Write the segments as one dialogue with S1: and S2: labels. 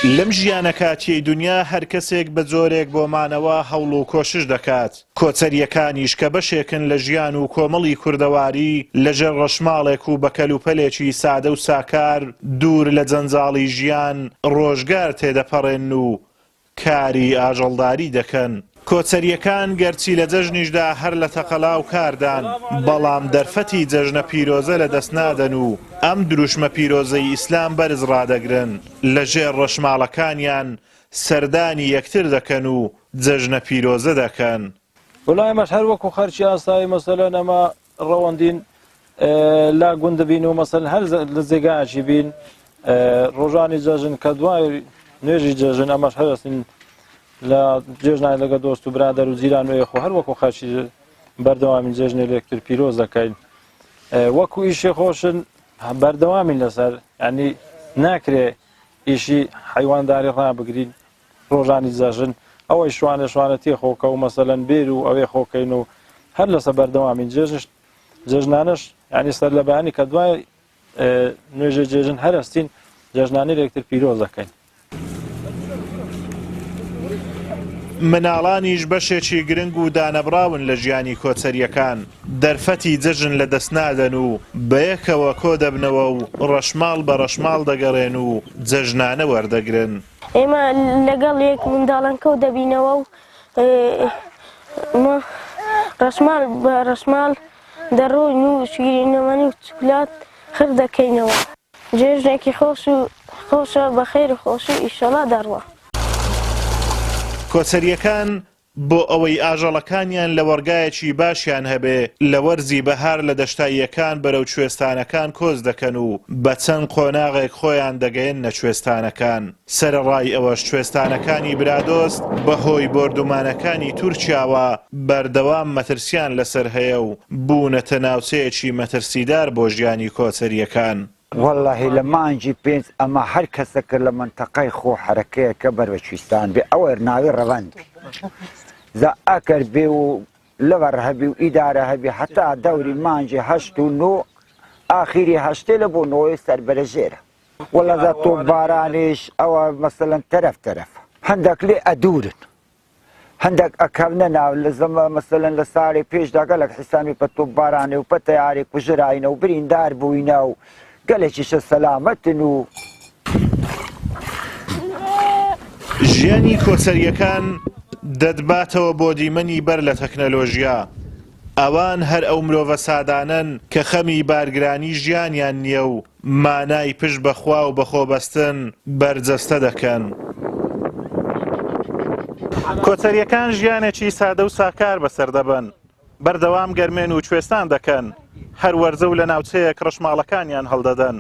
S1: لەم ژیانە کاتیەی دنیا هەر کەسێک بە جۆرێک بۆ مانەوە هەوڵ و کۆشش دەکات. کۆچەریەکانیش کە بەشێکن لە ژیان و کۆمەڵی کوردەواری لەژێر ڕەشماڵێک و بە کەلوپەلێکی سادە و ساکار دوور لە جەنجاڵی ژیان ڕۆژگار تێدەپەڕێن و کاری ئاژەڵداری دەکەن. کۆچەریەکان گەرچی لە جەژنیشدا هەر لە تەقەلاو کاردان، بەڵام دەرفەتی جەژنە پیرۆزە لە دەست نادەن و ئەم دروشمە پیرۆزەی ئیسلام بەرز ڕادەگرن. لەژێر ڕەشماڵەکانیان سەردانی یەکتر دەکەن و جەژنە پیرۆزە دەکەن.
S2: وڵای مەش هەر وەکو خەرچی ئاسایی مەسەلەن ئەمە ڕەوەندین لا گوندە بین و مەسەلەن هەر لە جێگایەکی بین ڕۆژانی جەژن کە دوای نوێژی جەژن ئەمەش هەرستین لە جێژنای لەگە دۆست و برادەر و جیران وێخۆ هەر وەکو خەرچی بەردەوامی جێژنێ لە یەکتر پیرۆز دەکەین. وەکو ئیشی خۆشن بەردەوامین لەسەر، ینی ناکرێ ئیشی حیوانداری ڕابگرین ڕۆژانی جەژن ئەوەی شوانە تێخۆکە و مەسەلەن بێر و ئەوێ خۆکەین و هەر لەسەر بەردەوامین جێژنانش ینی سەر لە بەیانی کە دوای نوێژە جێژن هەرستین جێژنانی لە یەکتر پیرۆز دەکەین.
S1: مناڵانیش بەشێکی گرنگ و دانەبراون لە ژیانی کۆچەریەکان. دەرفەتی جەژن لە دەست نادەن و بەیەکەوە کۆ دەبنەوە و ڕەشماڵ بە ڕەشماڵ دەگەڕێن و جەژنانە وەردەگرن.
S3: ئێمە لەگەڵ یەک منداڵان کەوت دەبینەوە و ڕەشماڵ بە ڕەشماڵ دەڕۆین و شیرینەمەنی و چوکلات خڕ دەکەینەوە. جێژنێکی خۆشە بە خێر و خۆشی ئیشەڵا دەڕوە.
S1: کۆچەریەکان بۆ ئەوەی ئاژەڵەکانیان لە وەرگایەکی باشیان هەبێ لە وەرزی بەهار لە دەشتاییەکان بەرەو کوێستانەکان کۆز دەکەن و بە چەند قۆناغێک خۆیان دەگەین نە کوێستانەکان. سەرەڕای ئەوەش کوێستانەکانی برادۆست بەهۆی بۆردومانەکانی تورکیاوە بەردەوام مەترسیان لەسەر هەیە و بوونەتە ناوچەیەکی مەترسیدار بۆ ژیانی کۆچەریەکان.
S4: والله لە مانجی پێنج ئەمە هەر کەسەکە لە منتەقەی خۆ حرەکەیەکە بەرەو کوێستان بێ ئەوە ناوی ڕەوەند زە ئەکەر بێ و لەوەڕ هەبی و ئیدارە هەبی حتا دەوری مانجی هەشت و نۆ ئاخیری هەشتێ لە بۆ نۆی سەربەرەژێرە وەڵەزە تۆپبارانیش ئەوە مەسەلەن تەرەف هەندێک لێ ئەدورن هەندێک ئەکەونە ناو لە زەمە مەسەلەن لە ساڵی پێشدا گەلک حیسانی پە تۆپبارانێ و پە تەیارێک کوژراینە و بریندار بووینە و گەلێکیشە سەلامەتن و
S1: ژیانی کۆچەریەکان دەدباتەوە بۆ دیمەنی بەر لە تەکنەلۆژیا. ئەوان هەر ئەو مرۆڤە سادانن کە خەمی بارگرانی ژیانیان نییە و مانای پشت بەخوا و بەخۆبەستن بەرجەستە دەکەن. کۆچەریەکان ژیانێکی سادە و ساکار بەسەر دەبن، بەردەوام گەرمێن و کوێستان دەکەن، هەر وەرزە و لە ناوچەیەک ڕەشماڵەکانیان هەڵدەدەن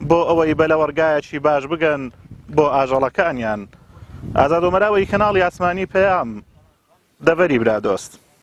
S1: بۆ ئەوەی بە لە وەرگایەکی باش بگەن بۆ ئاژەڵەکانیان. ئازاد و مەراوەی کەناڵی ئاسمانی پەیام، دەڤەری برادۆست.